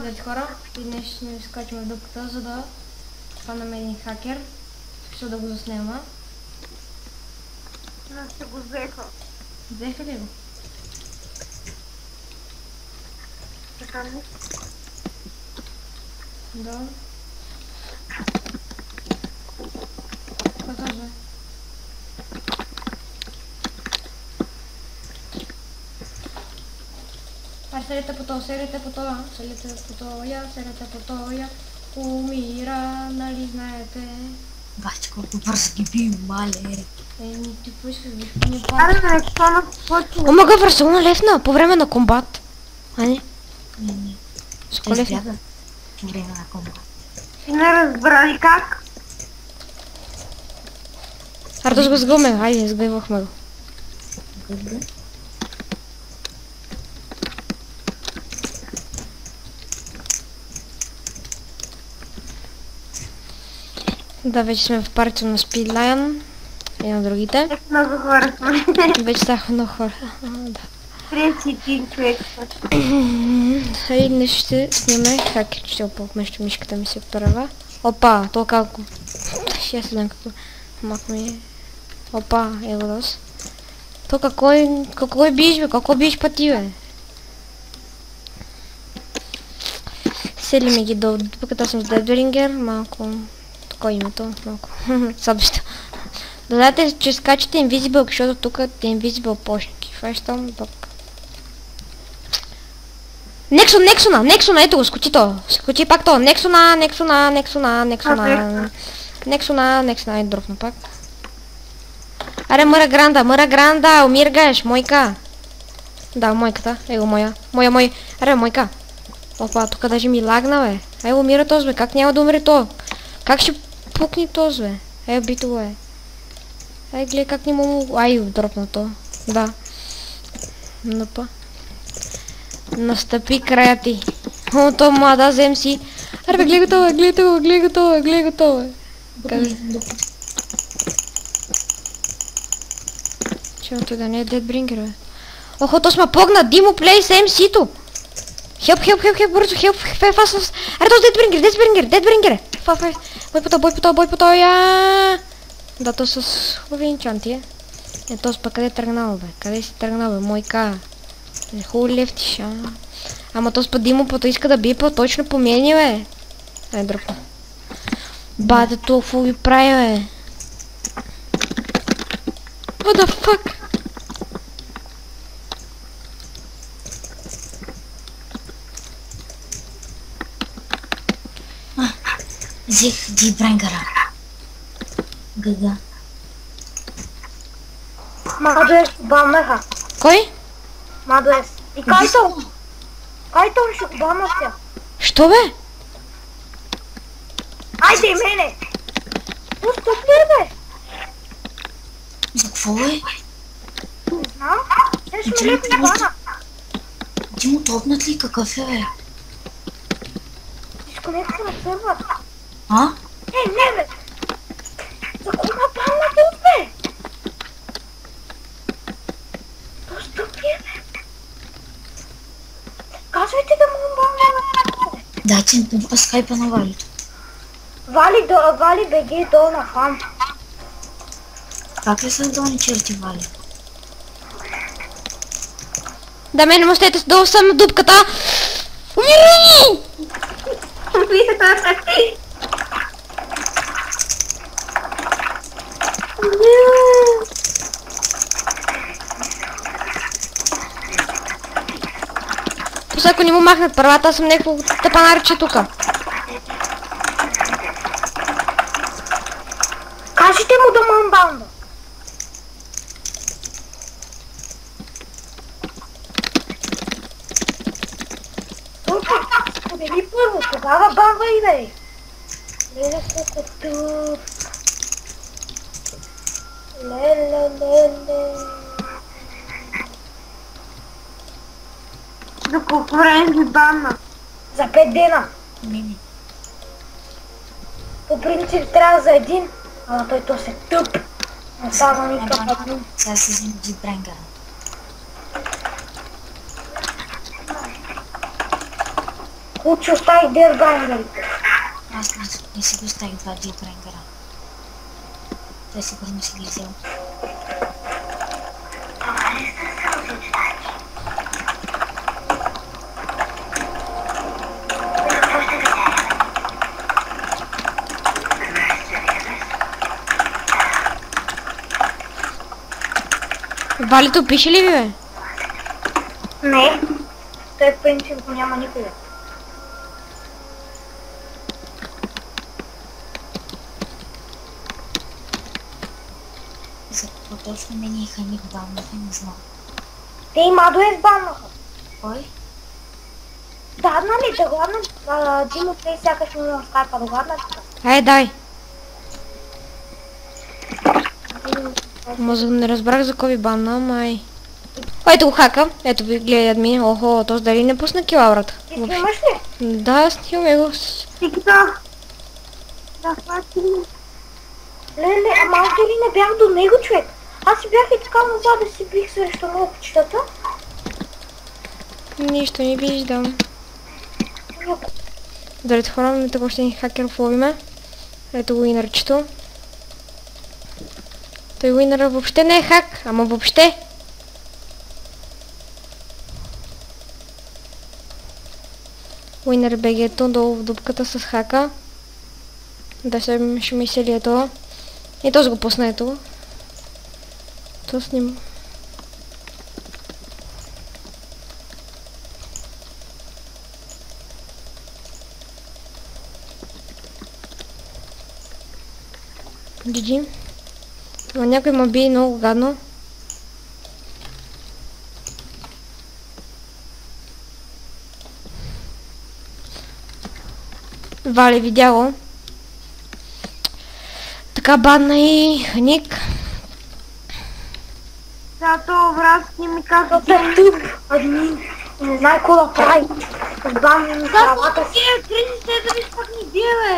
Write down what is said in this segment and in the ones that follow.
Здравейте хора, и днес ще ми скачим в дупката, за да хванем един хакер. Ще да го заснема. Но ще го взеха. Взеха ли го? Така ли? Да. Какво бе? Серията по това, серията по това, серията по това, серията по това, умира, нали знаете? Бачи, колко бързо ги би, мале. Ти поискаш биш по ни Аре, пак. бе, какво на почва? Ама гъвър, само лефна по време на комбат. А не? Не. Ско Той лефна? избяга по време на комбат. И не разбрали как? Ардос го сгъвме, хайде, сгъвахме го. Гъбе. Да, вече сме в партия на Speedline и на другите. Ето много хора сме. Вече ставахме много хора. Да. 31 човек. И днес ще снимаме хакер, ще опълкмещо мишката ми се права. Опа, то kako. Ще я следам какво. Махме. Опа, Елрос. То какво биеш бе? Какво биеш пъти бе? Сели ми ги долу, докато съм с Deadbringer, малко... Такова името, малко... Събища. Да знаете, че скачате Invisible, защото тук е Invisible почники. Фащам, пък... Нексона, ето го, скочи то. Скочи пак то. Нексона, и дропна пак. Аре, мъра гранда, умиргаш, мойка. Да, мойката, его моя. Моя. Аре, мойка. Опа, тук даже ми лагна, бе. Ай, умира този, бе. Как няма да умре то? Как ще пукне този, бе? Ай, бито, бе. Ай, гледай как не му... Ай, дропна то. Да. Напа. Настъпи края ти. О, то млада, взем си. Аре, бе, гледай го това, бе. Чего той да не е Deadbringer, бе. Охо, то сме погна, Димо, плей с MC-то. Хелп, бързо, хелп, фаст. Аре, то Deadbringer. Бой по това, я. Да, то с хубави инчанти, е. Е, то пък къде е тръгнал, бе? Къде си тръгнал, бе, мойка? Хубаво лефтиша. Ама то спа Димо, то иска да бие точно по мене, бе. Ай, дропна. Бате, толкова ги прави, бе. What the fuck? Взех Deadbringer. Гъга. Мадуес, бамнаха. Кой? Мадуес. И Кайто. Кайто ще го бамнахте. Що, бе? Айде и мене. Пусто бе. За какво е? Не знам. Те ще ме леко бана. Димо, топнат ли? Какъв е, бе? Дисконекция на сервер. А? Не, бе. За кога бамна тут, бе? Пусто бе. Казвайте да му бамна. Дайте скайпа на Валито. Вали беги долу на фан. Как ли са долни черти, Вали? Да, мене мостете с долу съм на дупката. Умирай! После ако не му махнат правата, аз съм някакво тъпанарче тука. Кажете му да му амбаунда. Сподели първо, тогава бамвай, бе. Леле, колко тъп. Леле. За колко време ги бамна? За 5 дена. Не. По принцип трябва за един, ама той то се тъп. Не дава никакъв един. Сега си взем Deadbringer. Кучо остави дирбрангерите. Аз не си го оставих 2 джипренгера. Той сигурно си ги взел. Валито пише ли ви, бе? Не. Той в принцип го няма никъде. За какво точно мен и Хамик баннаха, не знам. Те и Мадо избаннаха. Кой? Да, нали, да гладна. Димо Плей сякаш му на скайпа да гладна. Ай, дай. Може не разбрах за кой ви банна, май. Ето го хака. Ето ви гледат ми. Охо, този дали не пусна килаурата. Ти снимаш ли? Да, снимаме го. Тикта. Да, хвати ми. Леле, ама аз дори не бях до него, човек. Аз си бях и така назад да си бих срещу мопчетата. Нищо не виждам. Здравейте хора, ми така още един хакер в ловиме. Ето го инърчето. Той уинъра въобще не е хак, ама въобще. Уинър бегето долу в дупката с хака. Да се ще мисли ето. И този го пусна ето. То снима. GG. Но някой ме би много гадно. Вали видяло. Така бадна и Ник. Да, то враз ми казва, да е тъп. Админ. Не знае какво да прави. Сбавим ми правата си.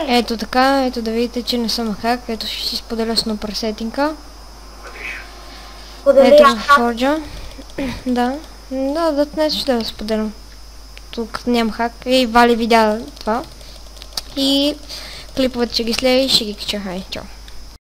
Ето така, ето да видите, че не съм хак. Ето ще си споделя с нупър сетинга. Ето в Forge. Да. Да, днес ще да споделям. Тук нямам хак. И Вали видя това. И клиповете ще ги следя и ще ги кача. Хай, чао.